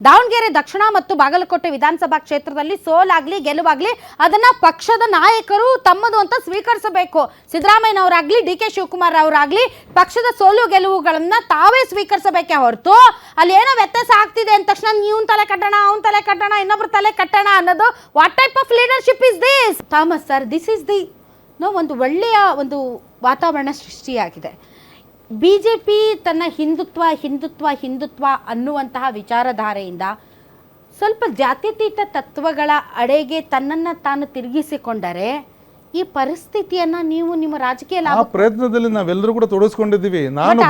ದಾವಣಗೆರೆ ದಕ್ಷಿಣ ಮತ್ತು ಬಾಗಲಕೋಟೆ ವಿಧಾನಸಭಾ ಕ್ಷೇತ್ರದಲ್ಲಿ ಸೋಲಾಗ್ಲಿ ಗೆಲುವಾಗ್ಲಿ ಅದನ್ನ ಪಕ್ಷದ ನಾಯಕರು ತಮ್ಮದು ಅಂತ ಸ್ವೀಕರಿಸಬೇಕು. ಸಿದ್ದರಾಮಯ್ಯನವರಾಗ್ಲಿ ಡಿ ಕೆ ಶಿವಕುಮಾರ್ ಅವರಾಗ್ಲಿ ಪಕ್ಷದ ಸೋಲು ಗೆಲುವುಗಳನ್ನ ತಾವೇ ಸ್ವೀಕರಿಸಬೇಕೆ ಹೊರತು ಅಲ್ಲಿ ಏನೋ ವ್ಯತ್ಯಾಸ ಆಗ್ತಿದೆ ಅಂದ ತಕ್ಷಣ ಇವನ್ ತಲೆ ಕಟ್ಟೋಣ ಅವನ್ ತಲೆ ಕಟ್ಟೋಣ ಇನ್ನೊಬ್ರು ತಲೆ ಕಟ್ಟೋಣ ಅನ್ನೋದು what type of leadership is this? Thomas sir, this is the ಒಂದು ಒಳ್ಳೆಯ ಒಂದು ವಾತಾವರಣ ಸೃಷ್ಟಿಯಾಗಿದೆ. BJP ತನ್ನ ಹಿಂದುತ್ವ ಅನ್ನುವಂತಹ ವಿಚಾರಧಾರೆಯಿಂದ ಸ್ವಲ್ಪ ಜಾತ್ಯತೀತ ತತ್ವಗಳ ಅಡೆಗೆ ತನ್ನನ್ನು ತಾನು ತಿರುಗಿಸಿಕೊಂಡರೆ ಈ ಪರಿಸ್ಥಿತಿಯನ್ನ ನೀವು ನಿಮ್ಮ ರಾಜಕೀಯ ಲಾಭ ಪ್ರಯತ್ನದಲ್ಲಿ ನಾವೆಲ್ಲರೂ ಕೂಡ ತೊಡಗಿಸ್ಕೊಂಡಿದ್ದೀವಿ. ನಾನು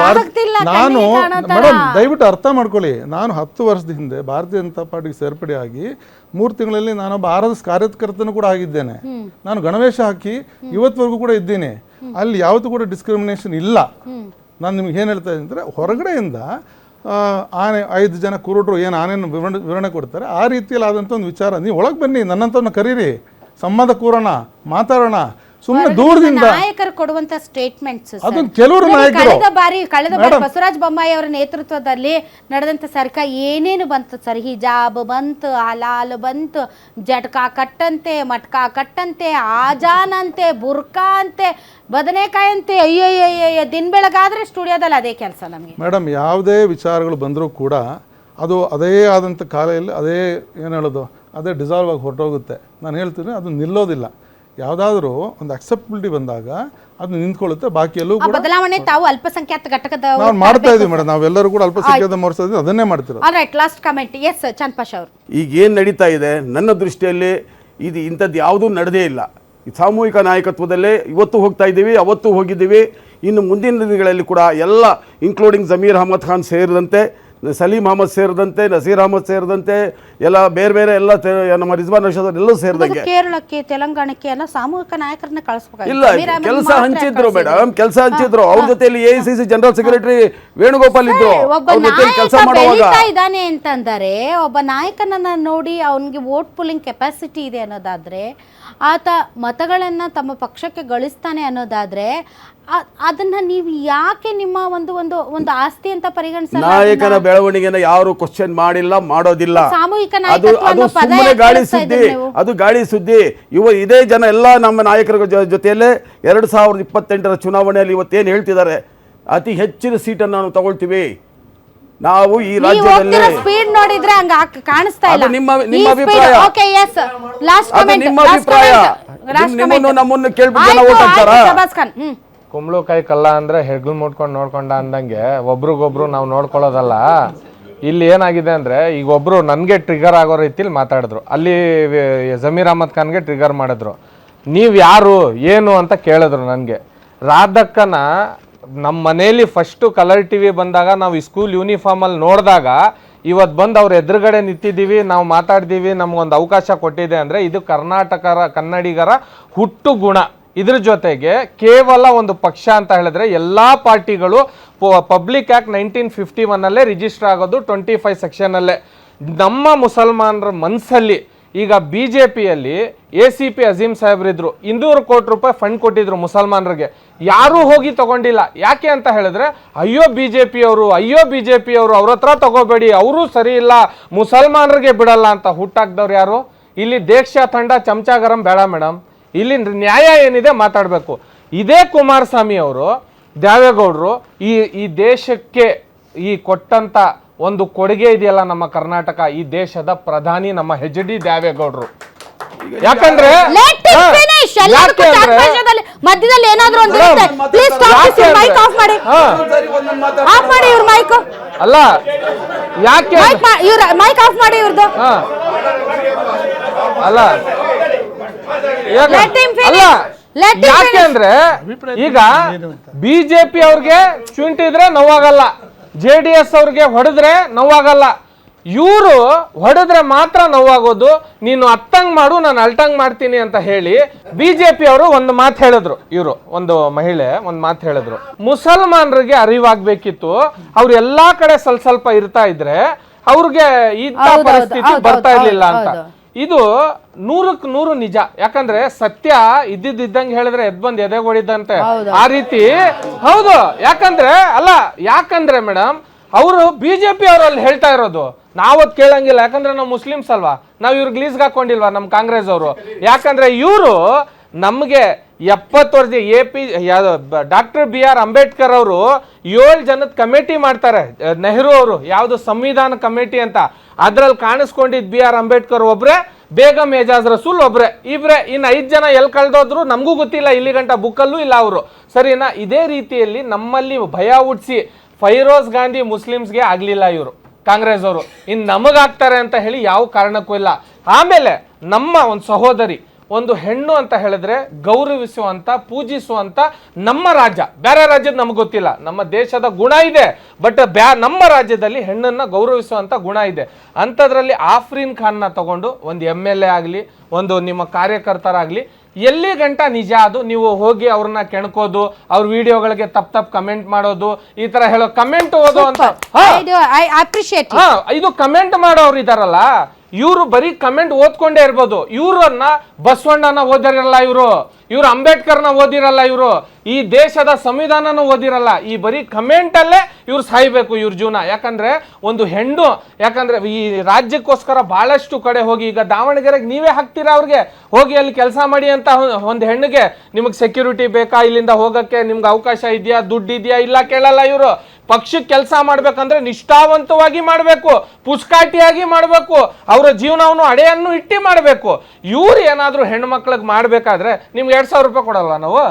ಮೇಡಮ್ ದಯವಿಟ್ಟು ಅರ್ಥ ಮಾಡ್ಕೊಳ್ಳಿ, ನಾನು 10 ವರ್ಷದ ಹಿಂದೆ ಭಾರತೀಯ ಜನತಾ ಪಾರ್ಟಿಗೆ ಸೇರ್ಪಡೆಯಾಗಿ 3 ತಿಂಗಳಲ್ಲಿ ನಾನೊಬ್ಬ RSS ಕಾರ್ಯಕರ್ತನೂ ಕೂಡ ಆಗಿದ್ದೇನೆ. ನಾನು ಗಣವೇಶ ಹಾಕಿ ಇವತ್ತವರೆಗೂ ಕೂಡ ಇದ್ದೀನಿ. ಅಲ್ಲಿ ಯಾವತ್ತೂ ಕೂಡ ಡಿಸ್ಕ್ರಿಮಿನೇಷನ್ ಇಲ್ಲ. ನಾನು ನಿಮ್ಗೆ ಏನು ಹೇಳ್ತಾ ಇದ್ದೀನಿ ಅಂದರೆ, ಹೊರಗಡೆಯಿಂದ ಆನೆ 5 ಜನ ಕುರುಡರು ಏನು ಆನೆಯನ್ನು ವಿವರಣೆ ಕೊಡ್ತಾರೆ ಆ ರೀತಿಯಲ್ಲಿ ಆದಂಥ ಒಂದು ವಿಚಾರ. ನೀವು ಒಳಗೆ ಬನ್ನಿ, ನನ್ನಂತವ್ರನ್ನ ಕರೀರಿ, ಸಂವಾದ ಕೂರೋಣ, ಮಾತಾಡೋಣ. ಸುಮ್ಮನೆ ದೂರದಿಂದ ನಾಯಕರು ಕೊಡುವಂತ ಸ್ಟೇಟ್ಮೆಂಟ್ಸ್ ಅದೊಂದು ಕೆಲವರು ನಾಯಕರು ಕಳೆದ ಬಾರಿ ಬಸವರಾಜ ಬೊಮ್ಮಾಯಿ ಅವರ ನೇತೃತ್ವದಲ್ಲಿ ನಡೆದಂತ ಸರ್ಕಾರ ಏನೇನು ಬಂತು ಸರ್? ಹಿಜಾಬ್ ಬಂತು, ಹಲಾಲ್ ಬಂತು, ಜಟ್ಕಾ ಕಟ್ಟಂತೆ, ಮಟ್ಕಾ ಕಟ್ಟಂತೆ, ಆಜಾನ್ ಅಂತೆ, ಬುರ್ಕಾ ಅಂತೆ, ಬದನೆಕಾಯಿ ಅಂತೆ. ಅಯ್ಯಯ್ಯ ದಿನ ಬೆಳಗಾದ್ರೆ ಸ್ಟುಡಿಯೋದಲ್ಲಿ ಅದೇ ಕೆಲಸ ನಮಗೆ. ಮೇಡಮ್, ಯಾವುದೇ ವಿಚಾರಗಳು ಬಂದರೂ ಕೂಡ ಅದು ಅದೇ ಆದಂಥ ಕಾಲೆಯಲ್ಲಿ ಅದೇ ಏನು ಹೇಳೋದು ಅದೇ ಡಿಸಾಲ್ವ್ ಆಗಿ ಹೊರಟೋಗುತ್ತೆ. ನಾನು ಹೇಳ್ತೀನಿ, ಅದು ನಿಲ್ಲೋದಿಲ್ಲ. ಯಾವುದಾದ್ರೂ ಒಂದು ಅಕ್ಸೆಪ್ಟಬಿಲಿಟಿ ಬಂದಾಗ ಅದು ನಿಂತ್ಕೊಳ್ಳುತ್ತೆ. ಬಾಕಿ ಎಲ್ಲೂ ಕೂಡ ಬದಲಾವಣೆ ತಾವು ಅಲ್ಪಸಂಖ್ಯಾತ ಘಟಕದ ನಾವು ಮಾಡ್ತಾ ಇದೀವಿ ಮೇಡಮ್. ನಾವೆಲ್ಲರೂ ಕೂಡ ಅಲ್ಪಸಂಖ್ಯಾತ ಮೋರ್ಚಾ ಅದನ್ನೇ ಮಾಡ್ತಿರೋದು. All right, last comment. ಎಸ್ ಚಂದ್ಪಾಷ ಅವರು, ಈಗ ಏನು ನಡೀತಾ ಇದೆ ನನ್ನ ದೃಷ್ಟಿಯಲ್ಲಿ ಇದು ಇಂಥದ್ದು ಯಾವುದೂ ನಡೆದೇ ಇಲ್ಲ. ಸಾಮೂಹಿಕ ನಾಯಕತ್ವದಲ್ಲೇ ಇವತ್ತು ಹೋಗ್ತಾ ಇದ್ದೀವಿ, ಅವತ್ತು ಹೋಗಿದ್ದೀವಿ. ಇನ್ನು ಮುಂದಿನ ದಿನಗಳಲ್ಲಿ ಕೂಡ ಎಲ್ಲ ಇನ್ಕ್ಲೂಡಿಂಗ್ ಜಮೀರ್ ಅಹಮದ್ ಖಾನ್ ಸೇರಿದಂತೆ, ಸಲೀಂ ಅಹಮದ್ ಸೇರಿದಂತೆ, ನಸೀರ್ ಅಹಮದ್ ಸೇರಿದಂತೆ ಎಲ್ಲ ಬೇರೆ ಬೇರೆ ಎಲ್ಲ ನಮ್ಮ ರಿಜ್ವಾನ್ ರಶೀದ್ ಎಲ್ಲೂ ಸೇರಿದಂಗೆ ಕೇರಳಕ್ಕೆ ತೆಲಂಗಾಣಕ್ಕೆ ಎಲ್ಲ ಸಾಮೂಹಿಕ ನಾಯಕರನ್ನ ಕಳಿಸಬೇಕು. ಇಲ್ಲ, ಕೆಲಸ ಹಂಚಿದ್ರು ಮೇಡಮ್, ಕೆಲಸ ಹಂಚಿದ್ರು. ಅವ್ರ ಜೊತೆಯಲ್ಲಿ AICC ಜನರಲ್ ಸೆಕ್ರೆಟರಿ ವೇಣುಗೋಪಾಲ್ ಇದ್ರು. ಒಬ್ಬ ನಾಯಕ ಬೆಳೀತಾ ಇದ್ದಾನೆ ಅಂತಂದರೆ, ಒಬ್ಬ ನಾಯಕನನ್ನ ನೋಡಿ ಅವನಿಗೆ ವೋಟ್ ಪುಲ್ಲಿಂಗ್ ಕೆಪಾಸಿಟಿ ಇದೆ ಅನ್ನೋದಾದ್ರೆ, ಆತ ಮತಗಳನ್ನ ತಮ್ಮ ಪಕ್ಷಕ್ಕೆ ಗಳಿಸ್ತಾನೆ ಅನ್ನೋದಾದ್ರೆ, ಅದನ್ನ ನೀವು ಯಾಕೆ ನಿಮ್ಮ ಒಂದು ಒಂದು ಒಂದು ಆಸ್ತಿ ಅಂತ ಪರಿಗಣಿಸಲ್ಲ? ನಾಯಕನ ಬೆಳವಣಿಗೆನ ಯಾರು ಕ್ವಶನ್ ಮಾಡಿಲ್ಲ, ಮಾಡೋದಿಲ್ಲ. ಸಾಮೂಹಿಕ ಅದು ಸುಮ್ಮನೆ ಗಾಳಿ ಸುದ್ದಿ, ಅದು ಗಾಳಿ ಸುದ್ದಿ. ಇದೇ ಜನ ಎಲ್ಲ ನಮ್ಮ ನಾಯಕರ ಜೊತೆಯಲ್ಲೇ 2028ರ ಚುನಾವಣೆಯಲ್ಲಿ ಇವತ್ತೇನು ಹೇಳ್ತಿದ್ದಾರೆ, ಅತಿ ಹೆಚ್ಚಿನ ಸೀಟನ್ನು ನಾವು ತಗೊಳ್ತೀವಿ ನಾವು ಈ ರಾಜ್ಯದಲ್ಲಿ. ಸ್ಪೀಡ್ ನೋಡಿದ್ರೆ ಹಂಗ ಕಾಣಿಸ್ತಾ ಇಲ್ಲ. ನಿಮ್ಮ ಅಭಿಪ್ರಾಯ? Okay, yes, last comment. ನಿಮ್ಮ ಅಭಿಪ್ರಾಯ ನಮ್ಮನ್ನು ಕೇಳ್ಬಿಟ್ಟು ಜನ ಓಟ್ ಹಾಕ್ತಾರಾ? ಕುಂಬಳಕಾಯಿ ಕಲ್ಲ ಅಂದ್ರೆ ಹೆಗ್ಲು ಮುಟ್ಕೊಂಡು ನೋಡ್ಕೊಂಡ ಅಂದಂಗೆ ಒಬ್ರಿಗೊಬ್ರು ನಾವು ನೋಡ್ಕೊಳ್ಳೋದಲ್ಲ. ಇಲ್ಲಿ ಏನಾಗಿದೆ ಅಂದ್ರೆ, ಈಗ ಒಬ್ರು ನನಗೆ ಟ್ರಿಗರ್ ಆಗೋ ರೀತಿಲಿ ಮಾತಾಡಿದ್ರು, ಅಲ್ಲಿ ಜಮೀರ್ ಅಹಮದ್ ಖಾನ್ಗೆ ಟ್ರಿಗರ್ ಮಾಡಿದ್ರು. ನೀವು ಯಾರು ಏನು ಅಂತ ಕೇಳಿದ್ರು ನನಗೆ. ರಾಧಕ್ಕನ ನಮ್ಮ ಮನೇಲಿ ಫಸ್ಟು ಕಲರ್ TV ಬಂದಾಗ ನಾವು ಸ್ಕೂಲ್ ಯೂನಿಫಾರ್ಮಲ್ಲಿ ನೋಡಿದಾಗ ಇವತ್ತು ಬಂದು ಅವ್ರ ಎದುರುಗಡೆ ನಿಂತಿದ್ದೀವಿ, ನಾವು ಮಾತಾಡ್ತೀವಿ, ನಮಗೊಂದು ಅವಕಾಶ ಕೊಟ್ಟಿದೆ ಅಂದರೆ ಇದು ಕನ್ನಡಿಗರ ಹುಟ್ಟು ಗುಣ. ಇದ್ರ ಜೊತೆಗೆ ಕೇವಲ ಒಂದು ಪಕ್ಷ ಅಂತ ಹೇಳಿದ್ರೆ ಎಲ್ಲ ಪಾರ್ಟಿಗಳು ಪಬ್ಲಿಕ್ ಆ್ಯಕ್ಟ್ 1951 ರಿಜಿಸ್ಟರ್ ಆಗೋದು 25 ಸೆಕ್ಷನಲ್ಲೇ. ನಮ್ಮ ಮುಸಲ್ಮಾನರ ಮನಸ್ಸಲ್ಲಿ ಈಗ BJPಯಲ್ಲಿ ACP ಅಜೀಂ ಸಾಹೇಬ್ರಿದ್ರು, 200 ಕೋಟಿ ರೂಪಾಯಿ ಫಂಡ್ ಕೊಟ್ಟಿದ್ರು ಮುಸಲ್ಮಾನರಿಗೆ. ಯಾರೂ ಹೋಗಿ ತಗೊಂಡಿಲ್ಲ. ಯಾಕೆ ಅಂತ ಹೇಳಿದ್ರೆ, ಅಯ್ಯೋ BJPಯವರು ಅವ್ರ ಹತ್ರ ತಗೋಬೇಡಿ, ಅವರು ಸರಿ ಇಲ್ಲ, ಮುಸಲ್ಮಾನರಿಗೆ ಬಿಡಲ್ಲ ಅಂತ ಹುಟ್ಟಾಕ್ದವ್ರು ಯಾರು? ಇಲ್ಲಿ ದೇಕ್ಷಾ ತಂಡ ಚಮಚ ಗರಂ ಬೇಡ ಮೇಡಮ್, ಇಲ್ಲಿ ನ್ಯಾಯ ಏನಿದೆ ಮಾತಾಡಬೇಕು. ಇದೇ ಕುಮಾರಸ್ವಾಮಿ ಅವರು, ದೇವೇಗೌಡರು ಈ ದೇಶಕ್ಕೆ ಈ ಕೊಟ್ಟಂತ ಒಂದು ಕೊಡುಗೆ ಇದೆಯಲ್ಲ ನಮ್ಮ ಕರ್ನಾಟಕ, ಈ ದೇಶದ ಪ್ರಧಾನಿ ನಮ್ಮ HD ದೇವೇಗೌಡರು. ಯಾಕಂದ್ರೆ ಮಧ್ಯದಲ್ಲಿ ಏನಾದ್ರೂ ಅಲ್ಲ, ಯಾಕೆ ಮೈಕ್ ಆಫ್ ಮಾಡಿ ಇವ್ರದ್ದು ಅಲ್ಲ ಯಾಕೆ ಅಂದ್ರೆ, ಈಗ BJP ಅವ್ರಿಗೆ ಚುಂಟಿದ್ರೆ ನೋವಾಗಲ್ಲ, JDS ಅವ್ರಿಗೆ ಹೊಡೆದ್ರೆ ನೋವಾಗಲ್ಲ. ಇವರು ಹೊಡೆದ್ರೆ ಮಾತ್ರ ನೋವಾಗೋದು. ನೀನು ಅತ್ತಂಗ್ ಮಾಡು, ನಾನು ಅಲ್ಟಂಗ್ ಮಾಡ್ತೀನಿ ಅಂತ ಹೇಳಿ BJP ಅವರು ಒಂದು ಮಾತು ಹೇಳಿದ್ರು. ಇವರು ಒಂದು ಮಹಿಳೆ ಒಂದು ಮಾತು ಹೇಳಿದ್ರು, ಮುಸಲ್ಮಾನರಿಗೆ ಅರಿವಾಗ್ಬೇಕಿತ್ತು, ಅವ್ರು ಎಲ್ಲಾ ಕಡೆ ಸ್ವಲ್ಪ ಇರ್ತಾ ಇದ್ರೆ ಅವ್ರಿಗೆ ಇಂಥ ಪರಿಸ್ಥಿತಿ ಬರ್ತಾ ಇರ್ಲಿಲ್ಲ ಅಂತ. ಇದು 100ಕ್ಕೆ 100 ನಿಜ. ಯಾಕಂದ್ರೆ ಸತ್ಯ ಇದ್ದಂಗೆ ಹೇಳಿದ್ರೆ ಎದ್ಬಂದ್ ಎದೆಗೊಡಿದಂತೆ ಆ ರೀತಿ. ಹೌದು, ಯಾಕಂದ್ರೆ ಮೇಡಮ್ ಅವರು BJP ಅವರಲ್ಲಿ ಹೇಳ್ತಾ ಇರೋದು ನಾವದ್ ಕೇಳಂಗಿಲ್ಲ, ಯಾಕಂದ್ರೆ ನಾವು ಮುಸ್ಲಿಮ್ಸ್ ಅಲ್ವಾ, ನಾವು ಇವ್ರಿಗೆ ಲೀಸ್ಗೆ ಹಾಕೊಂಡಿಲ್ವಾ ನಮ್ಮ ಕಾಂಗ್ರೆಸ್ ಅವರು? ಯಾಕಂದ್ರೆ ಇವರು ನಮಗೆ 70 ವರ್ಷ ಡಾಕ್ಟರ್ BR ಅಂಬೇಡ್ಕರ್ ಅವರು 7 ಜನದ ಕಮಿಟಿ ಮಾಡ್ತಾರೆ, ನೆಹರು ಅವರು, ಯಾವುದು ಸಂವಿಧಾನ ಕಮಿಟಿ ಅಂತ. ಅದ್ರಲ್ಲಿ ಕಾಣಿಸ್ಕೊಂಡಿದ್ BR ಅಂಬೇಡ್ಕರ್ ಒಬ್ರೆ, ಬೇಗಂ ಏಜಾಜ್ ರಸೂಲ್ ಒಬ್ರೆ, ಇಬ್ರೆ. ಇನ್ನು 5 ಜನ ಎಲ್ಲಿ ಕಳೆದೋದ್ರು ನಮಗೂ ಗೊತ್ತಿಲ್ಲ, ಇಲ್ಲಿ ಗಂಟ ಬುಕ್ಕಲ್ಲೂ ಇಲ್ಲ ಅವರು, ಸರಿನಾ? ಇದೇ ರೀತಿಯಲ್ಲಿ ನಮ್ಮಲ್ಲಿ ಭಯ ಹುಟ್ಟಿಸಿ ಫೈರೋಜ್ ಗಾಂಧಿ ಮುಸ್ಲಿಮ್ಸ್ಗೆ ಆಗ್ಲಿಲ್ಲ ಇವರು ಕಾಂಗ್ರೆಸ್ ಅವರು, ಇನ್ನು ನಮಗಾಗ್ತಾರೆ ಅಂತ ಹೇಳಿ ಯಾವ ಕಾರಣಕ್ಕೂ ಇಲ್ಲ. ಆಮೇಲೆ ನಮ್ಮ ಒಂದು ಸಹೋದರಿ, ಒಂದು ಹೆಣ್ಣು ಅಂತ ಹೇಳಿದ್ರೆ ಗೌರವಿಸುವಂತ, ಪೂಜಿಸುವಂತ ನಮ್ಮ ರಾಜ್ಯ, ಬೇರೆ ರಾಜ್ಯದ ನಮ್ಗೆ ಗೊತ್ತಿಲ್ಲ, ನಮ್ಮ ದೇಶದ ಗುಣ ಇದೆ, ಬಟ್ ನಮ್ಮ ರಾಜ್ಯದಲ್ಲಿ ಹೆಣ್ಣನ್ನ ಗೌರವಿಸುವಂತ ಗುಣ ಇದೆ. ಅಂಥದ್ರಲ್ಲಿ ಆಫ್ರೀನ್ ಖಾನ್ನ ತಗೊಂಡು ಒಂದು MLA ಆಗಲಿ, ಒಂದು ನಿಮ್ಮ ಕಾರ್ಯಕರ್ತರಾಗಲಿ, ಎಲ್ಲಿ ಗಂಟ ನಿಜ ಅದು ನೀವು ಹೋಗಿ ಅವ್ರನ್ನ ಕೆಣಕೋದು, ಅವ್ರ ವಿಡಿಯೋಗಳಿಗೆ ತಪ್ಪು ಕಮೆಂಟ್ ಮಾಡೋದು, ಈ ತರ ಹೇಳೋ ಕಮೆಂಟ್ ಓದೋ ಅಂತ, ಇದು ಕಮೆಂಟ್ ಮಾಡೋರು ಇದಾರಲ್ಲ, ಇವರು ಬರೀ ಕಮೆಂಟ್ ಓದ್ಕೊಂಡೇ ಇರ್ಬೋದು. ಇವ್ರನ್ನ ಬಸವಣ್ಣನ ಓದಿರಲ್ಲ, ಇವರು ಅಂಬೇಡ್ಕರ್ನ ಓದಿರಲ್ಲ, ಇವರು ಈ ದೇಶದ ಸಂವಿಧಾನನ ಓದಿರಲ್ಲ. ಈ ಬರೀ ಕಮೆಂಟ್ ಅಲ್ಲೇ ಇವ್ರು ಸಾಯ್ಬೇಕು ಇವ್ರ ಜೀವನ. ಯಾಕಂದ್ರೆ ಒಂದು ಹೆಣ್ಣು, ಯಾಕಂದ್ರೆ ಈ ರಾಜ್ಯಕ್ಕೋಸ್ಕರ ಬಹಳಷ್ಟು ಕಡೆ ಹೋಗಿ, ಈಗ ದಾವಣಗೆರೆಗೆ ನೀವೇ ಹಾಕ್ತೀರಾ ಅವ್ರಿಗೆ, ಹೋಗಿ ಅಲ್ಲಿ ಕೆಲಸ ಮಾಡಿ ಅಂತ ಒಂದು ಹೆಣ್ಣಿಗೆ, ನಿಮಗೆ ಸೆಕ್ಯೂರಿಟಿ ಬೇಕಾ, ಇಲ್ಲಿಂದ ಹೋಗಕ್ಕೆ ನಿಮ್ಗೆ ಅವಕಾಶ ಇದೆಯಾ, ದುಡ್ಡು ಇದೆಯಾ, ಇಲ್ಲ ಕೇಳಲ್ಲ ಇವರು. ಪಕ್ಷಕ್ಕೆ ಕೆಲಸ ಮಾಡ್ಬೇಕಂದ್ರೆ ನಿಷ್ಠಾವಂತವಾಗಿ ಮಾಡಬೇಕು, ಪುಸ್ಕಾಟಿಯಾಗಿ ಮಾಡಬೇಕು, ಅವರ ಜೀವನವನ್ನು ಅಡೆಯನ್ನು ಇಟ್ಟಿ ಮಾಡಬೇಕು. ಇವ್ರು ಏನಾದ್ರು ಹೆಣ್ಮಕ್ಳಿಗೆ ಮಾಡ್ಬೇಕಾದ್ರೆ ನಿಮ್ಗೆ 2,000 ರೂಪಾಯಿ ಕೊಡಲ್ವಾ ನಾವು?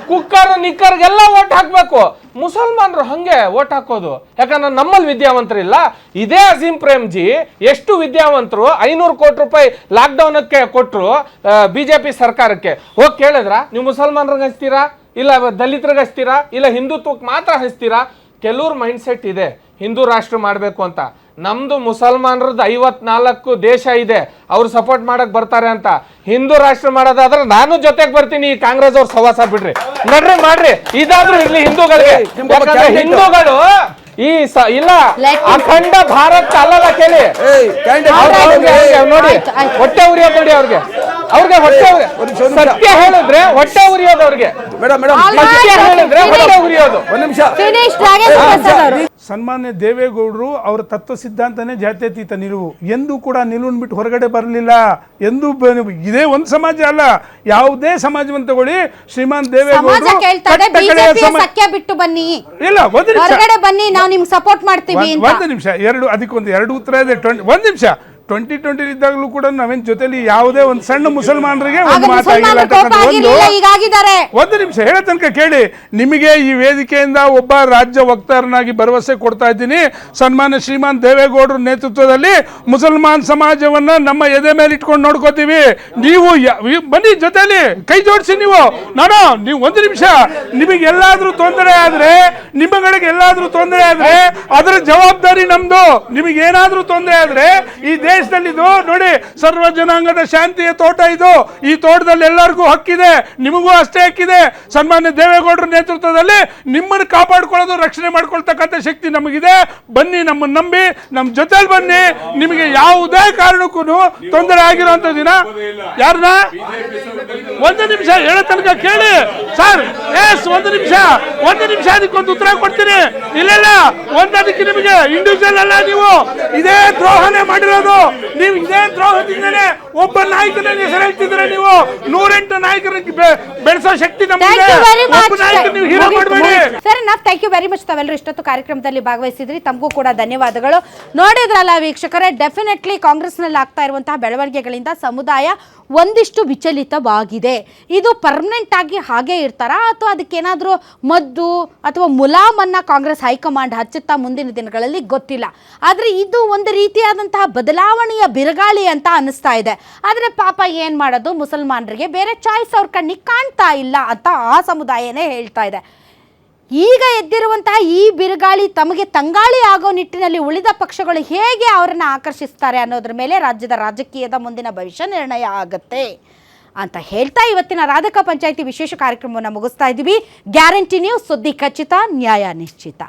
ಕುಕ್ಕರ್ ನಿಕ್ಕರ್ಗೆಲ್ಲ ಓಟ್ ಹಾಕ್ಬೇಕು. ಮುಸಲ್ಮಾನರು ಹಂಗೆ ಓಟ್ ಹಾಕೋದು, ಯಾಕಂದ್ರೆ ನಮ್ಮಲ್ಲಿ ವಿದ್ಯಾವಂತರಿಲ್ಲ. ಇದೇ ಅಜೀಂ ಪ್ರೇಮ್ಜಿ ಎಷ್ಟು ವಿದ್ಯಾವಂತರು, 500 ಕೋಟಿ ರೂಪಾಯಿ ಲಾಕ್ಡೌನಕ್ಕೆ ಕೊಟ್ಟರು BJP ಸರ್ಕಾರಕ್ಕೆ. ಹೋಗಿ ಕೇಳಿದ್ರ ನೀವು ಮುಸಲ್ಮಾನರಿಗೆ ಹಚ್ತೀರಾ, ಇಲ್ಲ ದಲಿತರಿಗೆ ಹಚ್ತೀರಾ, ಇಲ್ಲ ಹಿಂದುತ್ವಕ್ಕೆ ಮಾತ್ರ ಹಚ್ತೀರಾ? ಕೆಲವ್ರ ಮೈಂಡ್ ಸೆಟ್ ಇದೆ ಹಿಂದೂ ರಾಷ್ಟ್ರ ಮಾಡಬೇಕು ಅಂತ. ನಮ್ದು ಮುಸಲ್ಮಾನರದ್ದು 54 ದೇಶ ಇದೆ, ಅವ್ರು ಸಪೋರ್ಟ್ ಮಾಡಕ್ ಬರ್ತಾರೆ ಅಂತ. ಹಿಂದೂ ರಾಷ್ಟ್ರ ಮಾಡೋದಾದ್ರೆ ನಾನು ಜೊತೆಗೆ ಬರ್ತೀನಿ, ಈ ಕಾಂಗ್ರೆಸ್ ಅವ್ರ ಸವಾಸ ಬಿಡ್ರಿ, ನಡ್ರಿ ಮಾಡ್ರಿ, ಇದಾದ್ರೂ ಇರ್ಲಿ ಹಿಂದೂಗಳಿಗೆ. ಹಿಂದೂಗಳು ಈ ಇಲ್ಲ ಅಖಂಡ ಭಾರತ ಅಲ್ಲಲ್ಲ ಕೇಳಿ ನೋಡಿ, ಹೊಟ್ಟೆ ಉರಿಯೋದು ನೋಡಿ ಅವ್ರಿಗೆ ಹೊಟ್ಟೆ ಸತ್ಯ ಹೇಳಿದ್ರೆ ಹೊಟ್ಟೆ ಉರಿಯೋದು ಅವ್ರಿಗೆ, ಸತ್ಯ ಹೇಳಿದ್ರೆ ಹೊಟ್ಟೆ ಉರಿಯೋದು. ಸನ್ಮಾನ್ಯ ದೇವೇಗೌಡರು ಅವರ ತತ್ವ ಸಿದ್ಧಾಂತನೇ ಜಾತ್ಯತೀತ ನಿಲುವು, ಎಂದೂ ಕೂಡ ನಿಲುವನ್ನು ಬಿಟ್ಟು ಹೊರಗಡೆ ಬರಲಿಲ್ಲ. ಎಂದೂ ಇದೇ ಒಂದು ಸಮಾಜ ಅಲ್ಲ, ಯಾವುದೇ ಸಮಾಜವನ್ನು ತಗೊಳ್ಳಿ, ಶ್ರೀಮಾನ್ ದೇವೇಗೌಡರು ಬಿಟ್ಟು ಬನ್ನಿ, ಇಲ್ಲ ಹೊರಗಡೆ ಬನ್ನಿ, ನಾವು ನಿಮ್ಗೆ ಸಪೋರ್ಟ್ ಮಾಡ್ತೀವಿ. ಒಂದು ನಿಮಿಷ, ಅದಕ್ಕೊಂದು 2 ಉತ್ತರ ಇದೆ. ಒಂದು ನಿಮಿಷ, 2020 ಇದ್ದಾಗಲೂ ಕೂಡ ನಾವೇನ್ ಜೊತೆಲಿ ಯಾವುದೇ ಒಂದು ಸಣ್ಣ ಮುಸಲ್ಮಾನರಿಗೆ ಒಂದು ಮಾತಾಗಿಲ್ಲ. ಒಂದು ನಿಮಿಷ ಹೇಳೋ ತನಕ ಕೇಳಿ. ನಿಮಗೆ ಈ ವೇದಿಕೆಯಿಂದ ಒಬ್ಬ ರಾಜ್ಯ ವಕ್ತಾರನಾಗಿ ಭರವಸೆ ಕೊಡ್ತಾ ಇದ್ದೀನಿ. ಸನ್ಮಾನ್ಯ ಶ್ರೀಮಾನ್ ದೇವೇಗೌಡರ ನೇತೃತ್ವದಲ್ಲಿ ಮುಸಲ್ಮಾನ್ ಸಮಾಜವನ್ನ ನಮ್ಮ ಎದೆ ಮೇಲೆ ಇಟ್ಕೊಂಡು ನೋಡ್ಕೋತೀವಿ. ನೀವು ಬನ್ನಿ ಜೊತೆಲಿ ಕೈ ಜೋಡಿಸಿ. ನೀವು ಒಂದು ನಿಮಿಷ, ನಿಮಗೆಲ್ಲಾದ್ರೂ ತೊಂದರೆ ಆದ್ರೆ, ನಿಮ್ಮಗಳಿಗೆ ಎಲ್ಲಾದ್ರೂ ತೊಂದರೆ ಆದ್ರೆ ಅದರ ಜವಾಬ್ದಾರಿ ನಮ್ದು. ನಿಮಗೇನಾದ್ರೂ ತೊಂದರೆ ಆದ್ರೆ ಈ ದೇಶದಲ್ಲಿದು ನೋಡಿ, ಸರ್ವ ಜನಾಂಗದ ಶಾಂತಿಯ ತೋಟ ಇದು. ಈ ತೋಟದಲ್ಲಿ ಎಲ್ಲರಿಗೂ ಹಕ್ಕಿದೆ, ನಿಮಗೂ ಅಷ್ಟೇ ಹಕ್ಕಿದೆ. ಸನ್ಮಾನ್ಯ ದೇವೇಗೌಡರ ನೇತೃತ್ವದಲ್ಲಿ ನಿಮ್ಮನ್ನು ಕಾಪಾಡ್ಕೊಳ್ಳೋದು, ರಕ್ಷಣೆ ಮಾಡ್ಕೊಳ್ತಕ್ಕಂಥ ಶಕ್ತಿ ನಮಗಿದೆ. ಬನ್ನಿ, ನಮ್ಮನ್ನು ನಂಬಿ ನಮ್ಮ ಜೊತೆಲಿ ಬನ್ನಿ. ನಿಮಗೆ ಯಾವುದೇ ಕಾರಣಕ್ಕೂ ತೊಂದರೆ ಆಗಿರುವಂತ ದಿನ ಯಾರನ್ನ ಒಂದು ನಿಮಿಷ ಹೇಳೋ ತನಕ ಕೇಳಿ ಸರ್. ಒಂದು ನಿಮಿಷ ಅದಕ್ಕೊಂದು ಉತ್ತರ ಕೊಡ್ತೀನಿ. ಇಲ್ಲ ಅದಕ್ಕೆ ನಿಮಗೆ ಇಂಡಿವಿಜುವಲ್ ಅಲ್ಲ, ನೀವು ಇದೇ ದ್ರೋಹನೆ ಮಾಡಿರೋದು. ನೀವು ಇದೇ ದ್ರೋಹದಿಂದಲೇ ಒಬ್ಬ ನಾಯಕನ ಹೆಸರು ಹೇಳ್ತಿದ್ರೆ, ನೀವು 108 ನಾಯಕರಿಗೆ ಬೆಳೆಸೋ ಶಕ್ತಿ ನಮಗೆ. ನೀವು ಹೀರೋ ಮಾಡಬೇಡಿ. Sir, thank you very much. ತಾವೆಲ್ಲರೂ ಇಷ್ಟೊತ್ತು ಕಾರ್ಯಕ್ರಮದಲ್ಲಿ ಭಾಗವಹಿಸಿದ್ರಿ, ತಮಗೂ ಕೂಡ ಧನ್ಯವಾದಗಳು. ನೋಡಿದ್ರಲ್ಲ ವೀಕ್ಷಕರೇ, ಡೆಫಿನೆಟ್ಲಿ ಕಾಂಗ್ರೆಸ್ನಲ್ಲಿ ಆಗ್ತಾ ಇರುವಂತಹ ಬೆಳವಣಿಗೆಗಳಿಂದ ಸಮುದಾಯ ಒಂದಿಷ್ಟು ವಿಚಲಿತವಾಗಿದೆ. ಇದು ಪರ್ಮನೆಂಟ್ ಆಗಿ ಹಾಗೆ ಇರ್ತಾರಾ, ಅಥವಾ ಅದಕ್ಕೇನಾದರೂ ಮದ್ದು ಅಥವಾ ಮುಲಾಮನ್ನ ಕಾಂಗ್ರೆಸ್ ಹೈಕಮಾಂಡ್ ಹಚ್ಚುತ್ತಾ ಮುಂದಿನ ದಿನಗಳಲ್ಲಿ ಗೊತ್ತಿಲ್ಲ. ಆದರೆ ಇದು ಒಂದು ರೀತಿಯಾದಂತಹ ಬದಲಾವಣೆಯ ಬಿರುಗಾಳಿ ಅಂತ ಅನ್ನಿಸ್ತಾ ಇದೆ. ಆದರೆ ಪಾಪ ಏನು ಮಾಡೋದು, ಮುಸಲ್ಮಾನರಿಗೆ ಬೇರೆ ಚಾಯ್ಸ್ ಅವ್ರ ಕಣ್ಣಿಗೆ ಕಾಣ್ತಾ ಇಲ್ಲ ಅಂತ ಆ ಸಮುದಾಯನೇ ಹೇಳ್ತಾ ಇದೆ. ಈಗ ಎದ್ದಿರುವಂತಹ ಈ ಬಿರುಗಾಳಿ ತಮಗೆ ತಂಗಾಳಿ ಆಗೋ ನಿಟ್ಟಿನಲ್ಲಿ ಉಳಿದ ಪಕ್ಷಗಳು ಹೇಗೆ ಅವರನ್ನು ಆಕರ್ಷಿಸ್ತಾರೆ ಅನ್ನೋದ್ರ ಮೇಲೆ ರಾಜ್ಯದ ರಾಜಕೀಯದ ಮುಂದಿನ ಭವಿಷ್ಯ ನಿರ್ಣಯ ಆಗುತ್ತೆ ಅಂತ ಹೇಳ್ತಾ ಇವತ್ತಿನ ರಾಧಕ ಪಂಚಾಯಿತಿ ವಿಶೇಷ ಕಾರ್ಯಕ್ರಮವನ್ನು ಮುಗಿಸ್ತಾ ಇದ್ದೀವಿ. ಗ್ಯಾರಂಟಿ ನ್ಯೂಸ್, ಸುದ್ದಿ ಖಚಿತ, ನ್ಯಾಯ ನಿಶ್ಚಿತ.